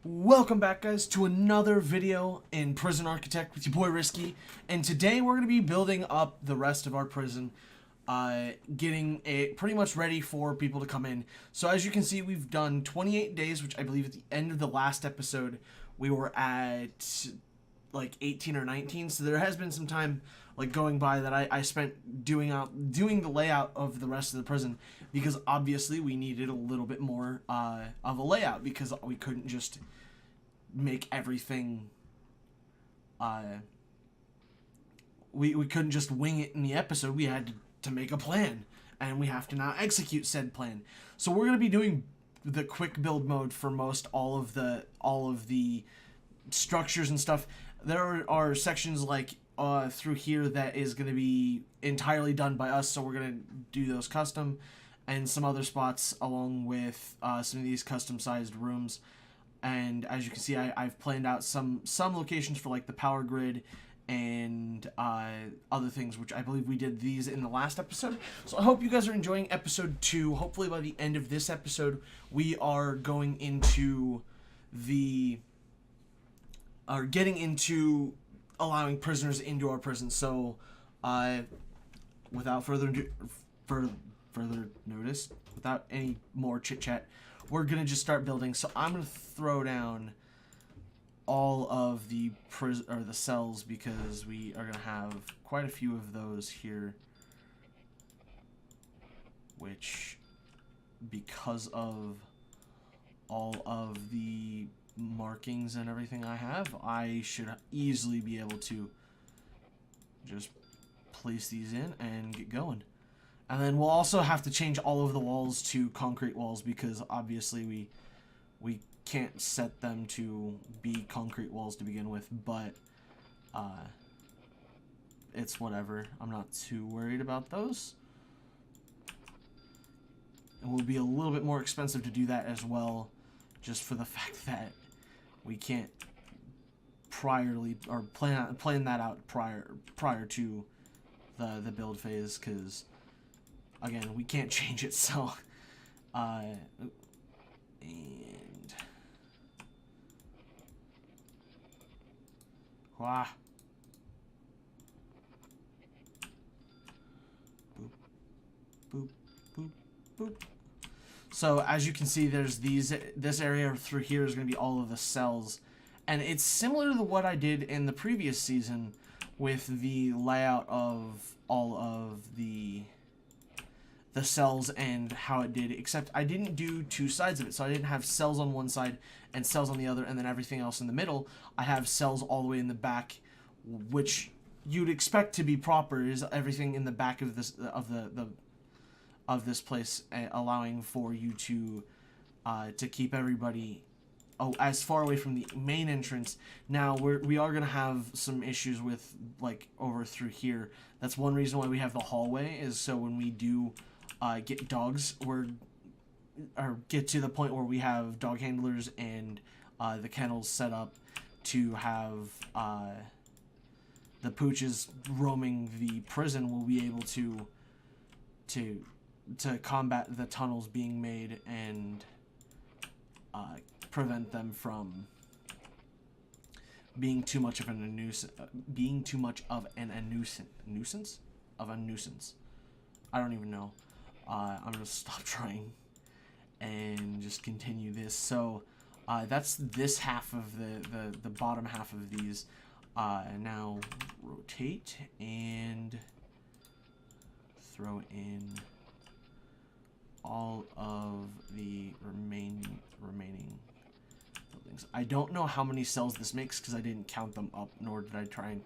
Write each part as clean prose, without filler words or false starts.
Welcome back, guys, to another video in Prison Architect with your boy Risky, and today we're going to be building up the rest of our prison, getting it pretty much ready for people to come in. So as you can see, we've done 28 days, which I believe at the end of the last episode we were at like 18 or 19, so there has been some time like going by that I spent doing the layout of the rest of the prison, because obviously we needed a little bit more of a layout, because we couldn't just make everything we couldn't just wing it in the episode. We had to make a plan, and we have to now execute said plan. So we're going to be doing the quick build mode for all of the structures and stuff. There are sections like through here that is going to be entirely done by us, so we're going to do those custom, and some other spots along with some of these custom sized rooms. And as you can see, I've planned out some locations for like the power grid and other things, which I believe we did these in the last episode. So I hope you guys are enjoying episode 2. Hopefully by the end of this episode we are going into getting into allowing prisoners into our prison. So without further notice, without any more chit chat, we're gonna just start building. So I'm gonna throw down all of the cells, because we are gonna have quite a few of those here, which, because of all of the markings and everything I should easily be able to just place these in and get going. And then we'll also have to change all of the walls to concrete walls, because obviously we can't set them to be concrete walls to begin with, but it's whatever. I'm not too worried about those. It will be a little bit more expensive to do that as well, just for the fact that we can't plan that out prior to the build phase, because again, we can't change it. So and boop, boop, boop, boop. So as you can see, there's this area through here is going to be all of the cells, and it's similar to what I did in the previous season with the layout of all of the cells and how it did, except I didn't do two sides of it. So I didn't have cells on one side and cells on the other, and then everything else in the middle. I have cells all the way in the back, which you'd expect to be proper, is everything in the back of this place, allowing for you to keep everybody as far away from the main entrance. Now we are gonna have some issues with like over through here. That's one reason why we have the hallway, is so when we do get dogs, or get to the point where we have dog handlers and the kennels set up to have the pooches roaming the prison, we'll be able to combat the tunnels being made and prevent them from being too much of a nuisance. Nuisance. I don't even know. I'm gonna stop trying and just continue this. So that's this half of the bottom half of these. Now rotate and throw in all of the remaining buildings. I don't know how many cells this makes, because I didn't count them up, nor did I try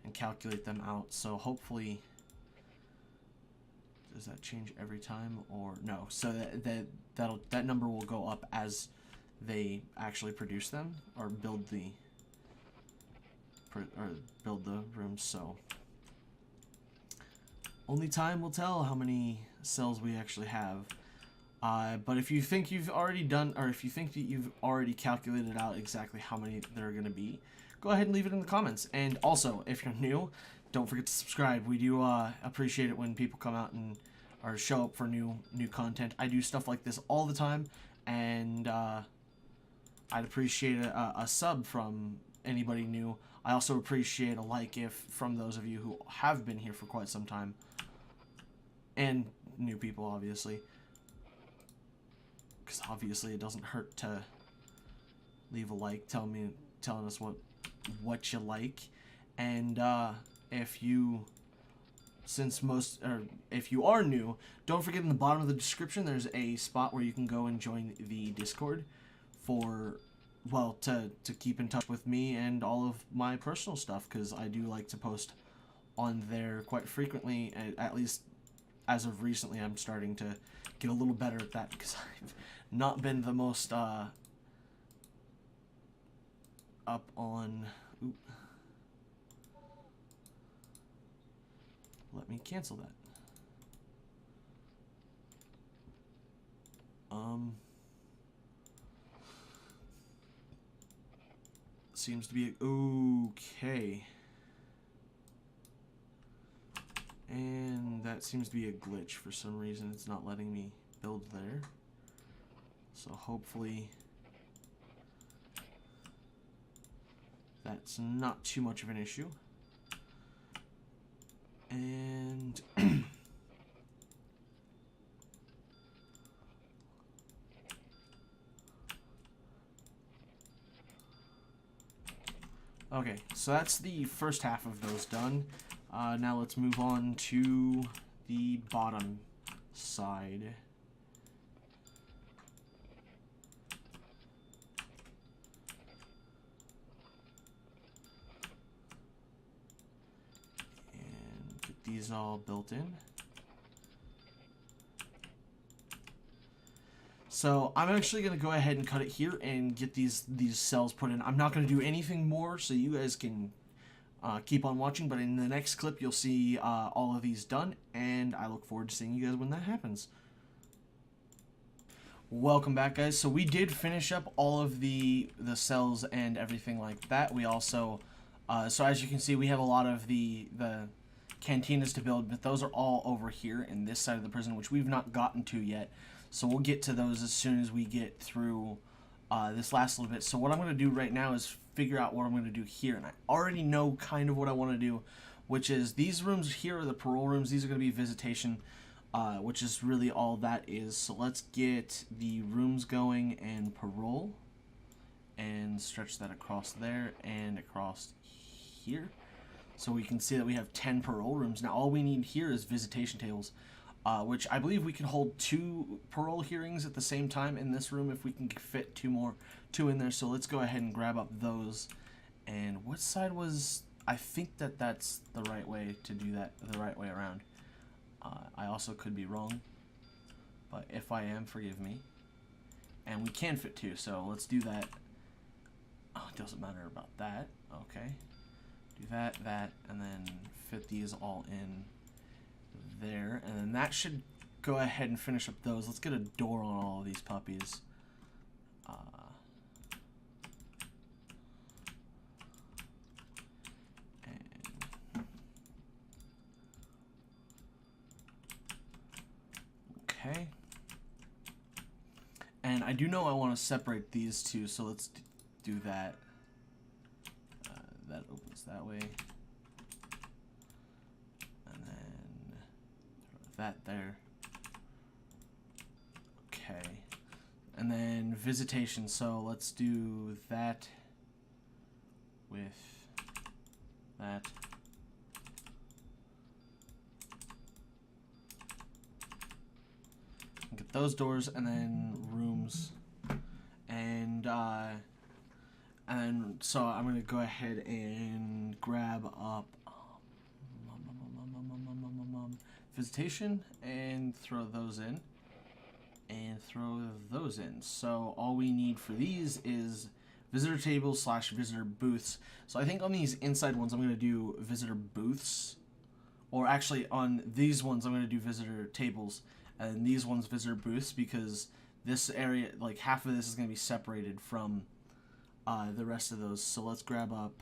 and calculate them out. So hopefully, does that change every time or no? So that number will go up as they actually produce them or build the rooms. So only time will tell how many cells we actually have. But if you think you've already done, or if you think that you've already calculated out exactly how many there are going to be, go ahead and leave it in the comments. And also, if you're new, don't forget to subscribe. We do appreciate it when people come out and or show up for new content. I do stuff like this all the time, and I'd appreciate a sub from anybody new. I also appreciate a like if from those of you who have been here for quite some time. And new people, obviously. Because obviously it doesn't hurt to leave a like, telling us what you like. And if you are new, don't forget in the bottom of the description there's a spot where you can go and join the Discord for, well, to keep in touch with me and all of my personal stuff, because I do like to post on there quite frequently. At least as of recently, I'm starting to get a little better at that, because I've not been the most up on... Oop. Let me cancel that. Seems to be okay. And that seems to be a glitch for some reason. It's not letting me build there. So hopefully that's not too much of an issue. And okay, so that's the first half of those done. Now let's move on to the bottom side. And get these all built in. So I'm actually going to go ahead and cut it here and get these cells put in. I'm not going to do anything more, so you guys can keep on watching, but in the next clip you'll see all of these done, and I look forward to seeing you guys when that happens. Welcome back, guys. So we did finish up all of the cells and everything like that. We also, so as you can see, we have a lot of the cantinas to build, but those are all over here in this side of the prison, which we've not gotten to yet. So we'll get to those as soon as we get through this last little bit. So what I'm going to do right now is figure out what I'm going to do here. And I already know kind of what I want to do, which is these rooms here are the parole rooms. These are going to be visitation, which is really all that is. So let's get the rooms going and parole and stretch that across there and across here. So we can see that we have 10 parole rooms. Now all we need here is visitation tables. Which I believe we can hold 2 parole hearings at the same time in this room if we can fit 2 in there. So let's go ahead and grab up those. And what side was... I think that's the right way to do that, the right way around. I also could be wrong, but if I am, forgive me. And we can fit 2, so let's do that. Oh, it doesn't matter about that. Okay. Do that, and then fit these all in there, and then that should go ahead and finish up those. Let's get a door on all of these puppies. Okay. And I do know I want to separate these two, so let's do that. That opens that way. That there. Okay. And then visitation, so let's do that with that. Get those doors, and then rooms. And so I'm gonna go ahead and grab up visitation and throw those in, and throw those in. So all we need for these is visitor tables / visitor booths. So I think on these inside ones I'm going to do visitor booths, or actually on these ones I'm going to do visitor tables, and these ones visitor booths, because this area, like half of this is going to be separated from the rest of those. So let's grab up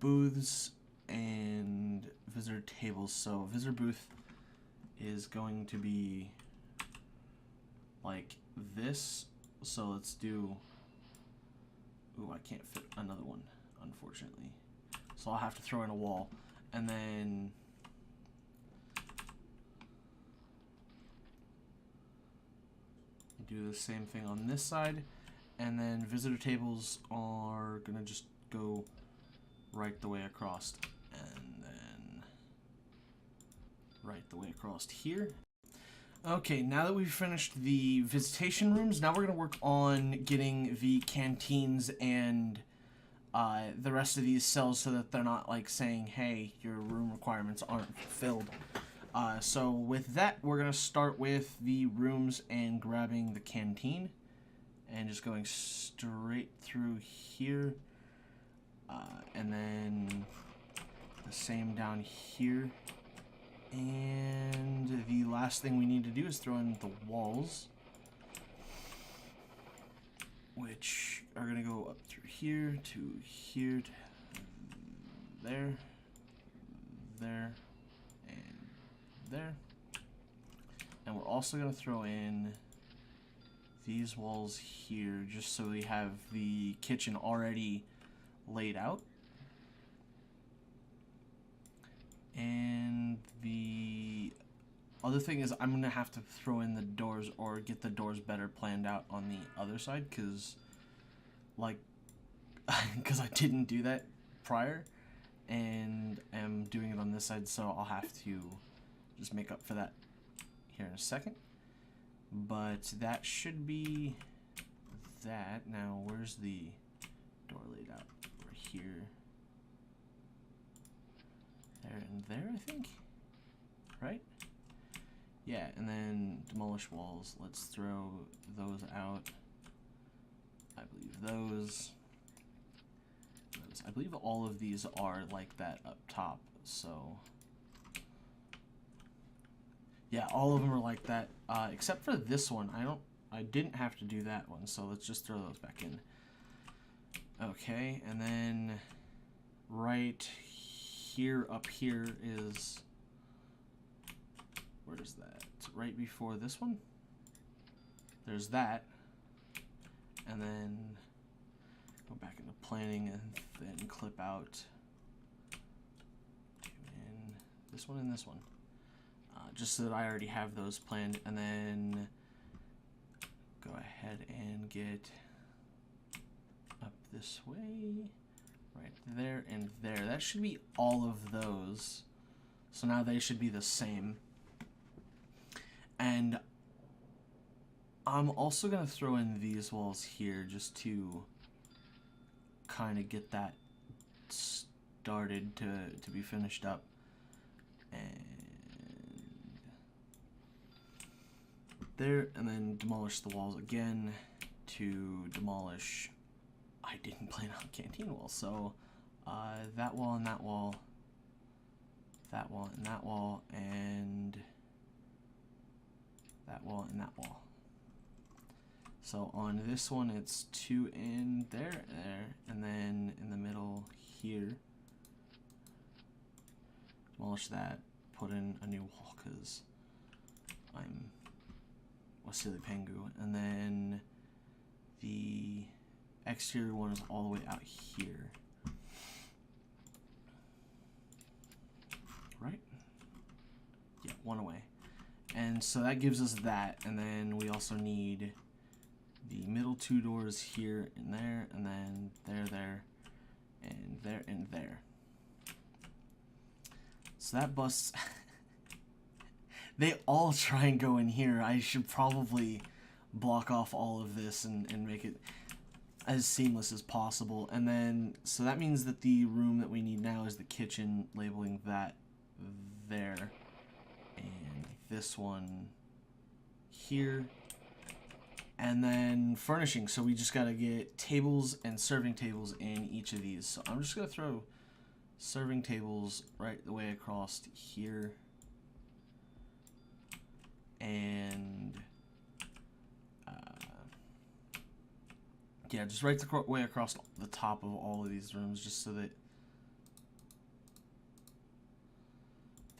booths and visitor tables. So visitor booth is going to be like this. So let's do Ooh, I can't fit another one, unfortunately. So I'll have to throw in a wall. And then do the same thing on this side. And then visitor tables are going to just go right the way across. And then right the way across here. Okay, now that we've finished the visitation rooms, now we're going to work on getting the canteens and the rest of these cells so that they're not like saying, hey, your room requirements aren't fulfilled. So with that, we're going to start with the rooms and grabbing the canteen and just going straight through here. And then the same down here. And the last thing we need to do is throw in the walls, which are going to go up through here to there, there, and there. And we're also going to throw in these walls here just so we have the kitchen already laid out. And the other thing is I'm going to have to throw in the doors or get the doors better planned out on the other side because I didn't do that prior and am doing it on this side, so I'll have to just make up for that here in a second. But that should be that. Now, where's the door laid out? Right here. There and there, I think. Right? Yeah, and then demolish walls. Let's throw those out. I believe those. I believe all of these are like that up top, so yeah, all of them are like that, except for this one. I didn't have to do that one, so let's just throw those back in. Okay, and then right here, up here is, where is that? Right before this one. There's that, and then go back into planning and then clip out in this one and this one, just so that I already have those planned, and then go ahead and get up this way, right there and there. That should be all of those, so now they should be the same. And I'm also going to throw in these walls here just to kind of get that started to be finished up. And there, and then demolish the walls again to demolish. I didn't plan on canteen walls, so that wall and that wall, that wall and that wall, and that wall and that wall. So on this one, it's 2 in there, and then in the middle here, demolish that, put in a new wall because I'm a silly Panguin, and then the exterior one is all the way out here, right? Yeah, one away. And so that gives us that, and then we also need the middle 2 doors here and there, and then there, and there, and there. So that busts. They all try and go in here. I should probably block off all of this and make it as seamless as possible. And then, so that means that the room that we need now is the kitchen, labeling that there. And this one here. And then furnishing, so we just gotta get tables and serving tables in each of these. So I'm just gonna throw serving tables right the way across here. And yeah, just right the way across the top of all of these rooms, just so that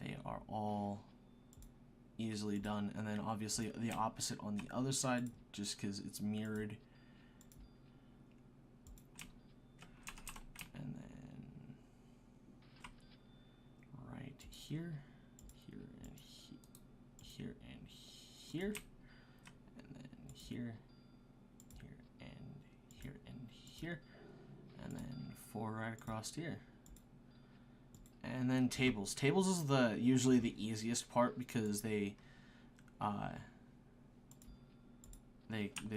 they are all easily done. And then obviously the opposite on the other side, just because it's mirrored. here, here, and here, and here, and then here, here, and here, and here, and then 4 right across here. And then tables. Tables is usually the easiest part because they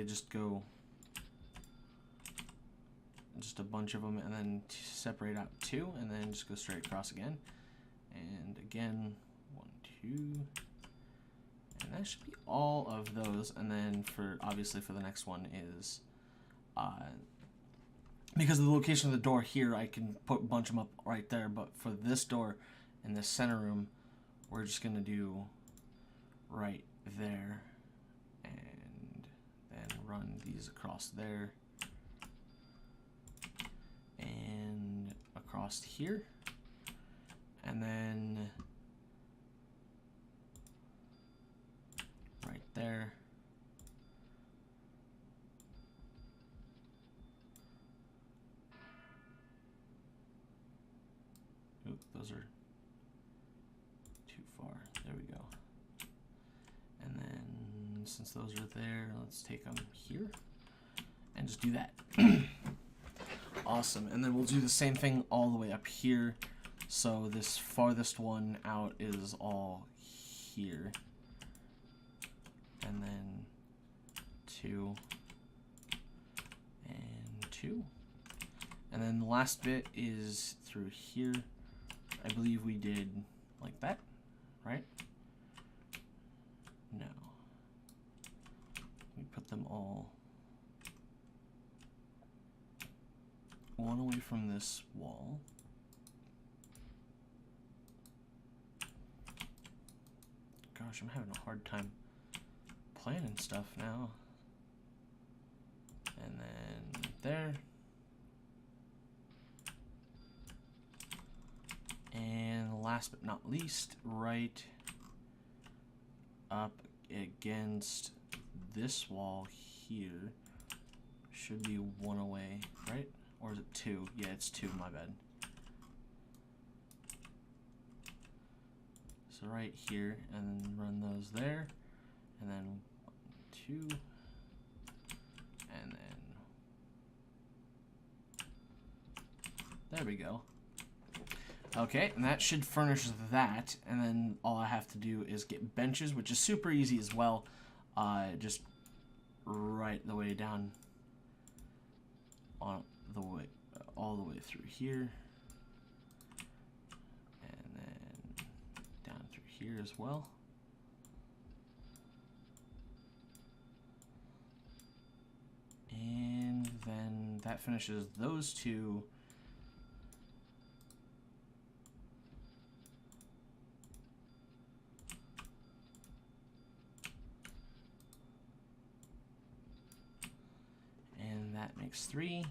just go just a bunch of them and then separate out 2 and then just go straight across again. And again, 1, 2, and that should be all of those. And then obviously for the next one is because of the location of the door here, I can bunch them up right there. But for this door in the center room, we're just gonna do right there, and then run these across there and across here, and then right there. Oop, those are too far. There we go. And then since those are there, let's take them here and just do that. Awesome. And then we'll do the same thing all the way up here. So this farthest one out is all here. And then 2 and 2. And then the last bit is through here. I believe we did like that, right? No. We put them all one away from this wall. Gosh, I'm having a hard time planning stuff now. And then there. And last but not least, right up against this wall here should be 1 away, right? Or is it 2? Yeah, it's 2, my bad. So right here, and then run those there, and then 1, 2, and then there we go. Okay, and that should furnish that, and then all I have to do is get benches, which is super easy as well. Just right the way down on the way, all the way through here, and then down through here as well. And then that finishes those 2. That makes 3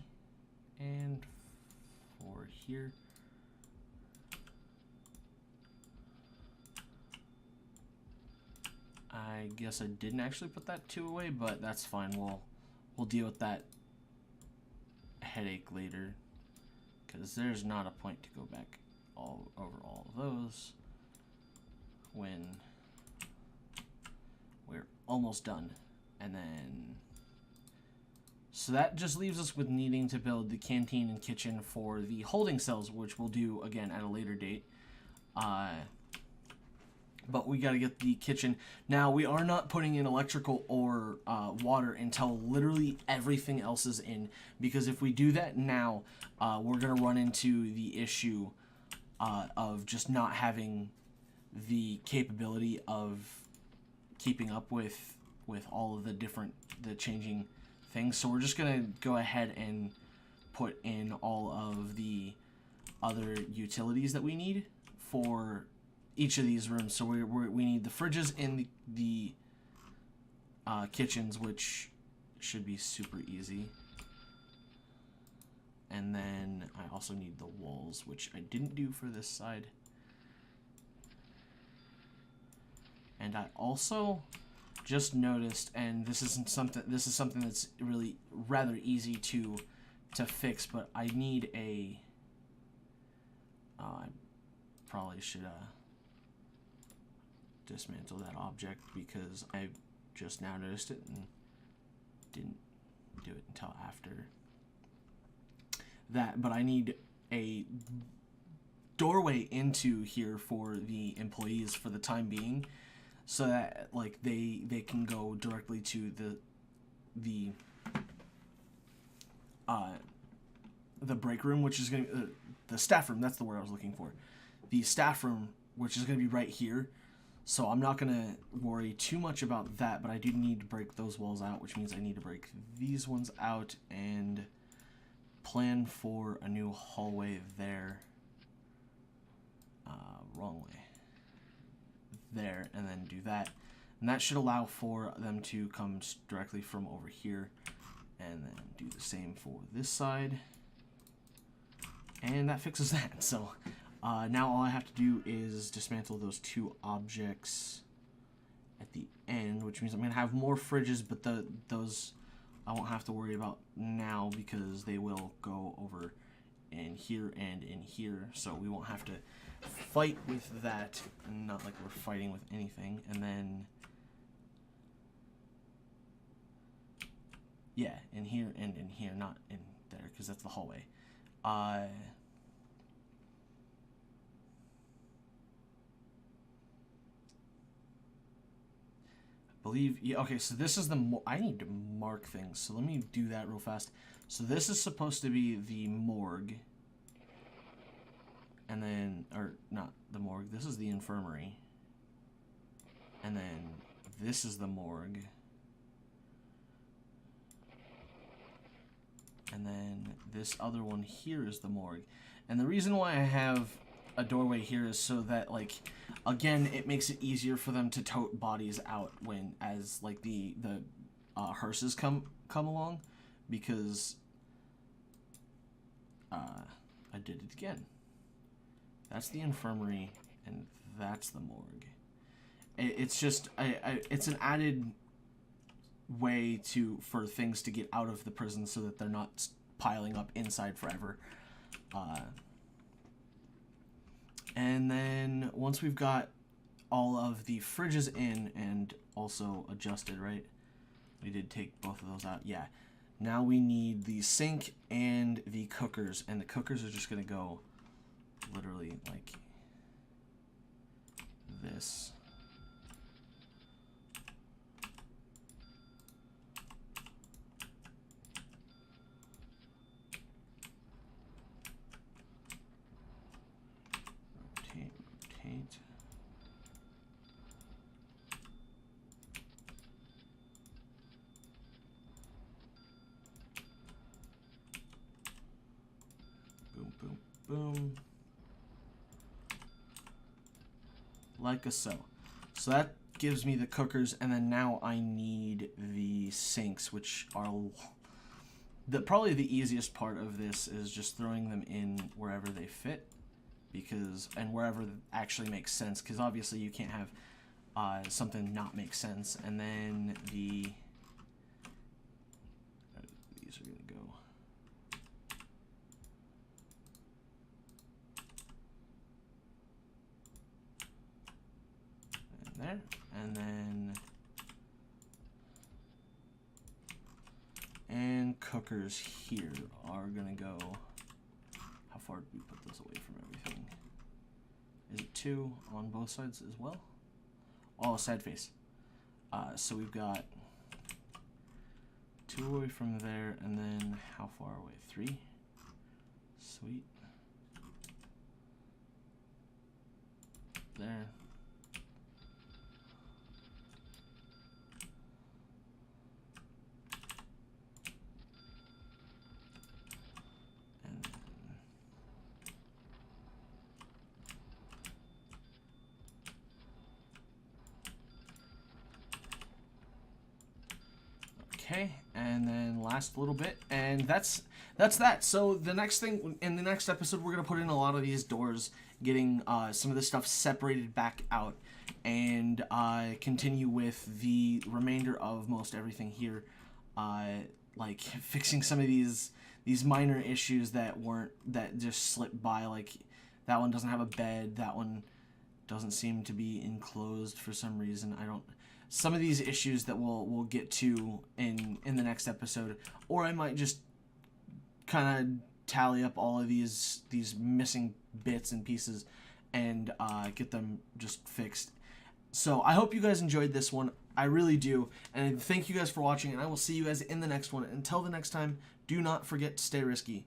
and 4 here. I guess I didn't actually put that 2 away, but that's fine. We'll deal with that headache later, because there's not a point to go back over all of those when we're almost done. And then so that just leaves us with needing to build the canteen and kitchen for the holding cells, which we'll do again at a later date. But we got to get the kitchen. Now, we are not putting in electrical or water until literally everything else is in, because if we do that now, we're going to run into the issue of just not having the capability of keeping up with all of the changing things. So we're just going to go ahead and put in all of the other utilities that we need for each of these rooms. So we need the fridges in the kitchens, which should be super easy. And then I also need the walls, which I didn't do for this side. And I also just noticed, and this is something that's really rather easy to fix, but I need a I probably should dismantle that object because I just now noticed it and didn't do it until after that. But I need a doorway into here for the employees for the time being, so that like they can go directly to the break room, which is going to the staff room. That's the word I was looking for. The staff room, which is going to be right here. So I'm not going to worry too much about that, but I do need to break those walls out, which means I need to break these ones out and plan for a new hallway there. Wrong way. There, and then do that. And that should allow for them to come directly from over here. And then do the same for this side. And that fixes that. So now all I have to do is dismantle those two objects at the end, which means I'm going to have more fridges, but those I won't have to worry about now because they will go over in here and in here. So we won't have to fight with that, and not like we're fighting with anything. And then yeah, in here and in here, not in there because that's the hallway. Believe, yeah, okay, so this is the I need to mark things, so let me do that real fast. So this is supposed to be the morgue, and then, or not the morgue, this is the infirmary, and then this is the morgue, and then this other one here is the morgue. And the reason why I have a doorway here is so that, like, again, it makes it easier for them to tote bodies out when, as like the hearses come along, because I did it again. That's the infirmary and that's the morgue. It's just it's an added way for things to get out of the prison so that they're not piling up inside forever. And then once we've got all of the fridges in and also adjusted, right? We did take both of those out. Yeah. Now we need the sink and the cookers. And the cookers are just going to go literally like this. Rotate. Boom, boom, boom. Like so. So that gives me the cookers, and then now I need the sinks, which are probably the easiest part of this is just throwing them in wherever they fit, and wherever actually makes sense, because obviously you can't have something not make sense. And then these are gonna go in there, and then cookers here are gonna go. How far did we put those away from everything? Is it 2 on both sides as well? Oh, side face. So we've got 2 away from there, and then how far away? 3. Sweet. There. Okay, and then last little bit, and that's that. So the next thing, in the next episode, we're going to put in a lot of these doors, getting some of this stuff separated back out, and continue with the remainder of most everything here, like fixing some of these minor issues that just slipped by, like that one doesn't have a bed, that one doesn't seem to be enclosed for some reason. I don't. Some of these issues that we'll get to in the next episode, or I might just kind of tally up all of these missing bits and pieces and get them just fixed. So I hope you guys enjoyed this one. I really do. And thank you guys for watching, and I will see you guys in the next one. Until the next time, do not forget to stay risky.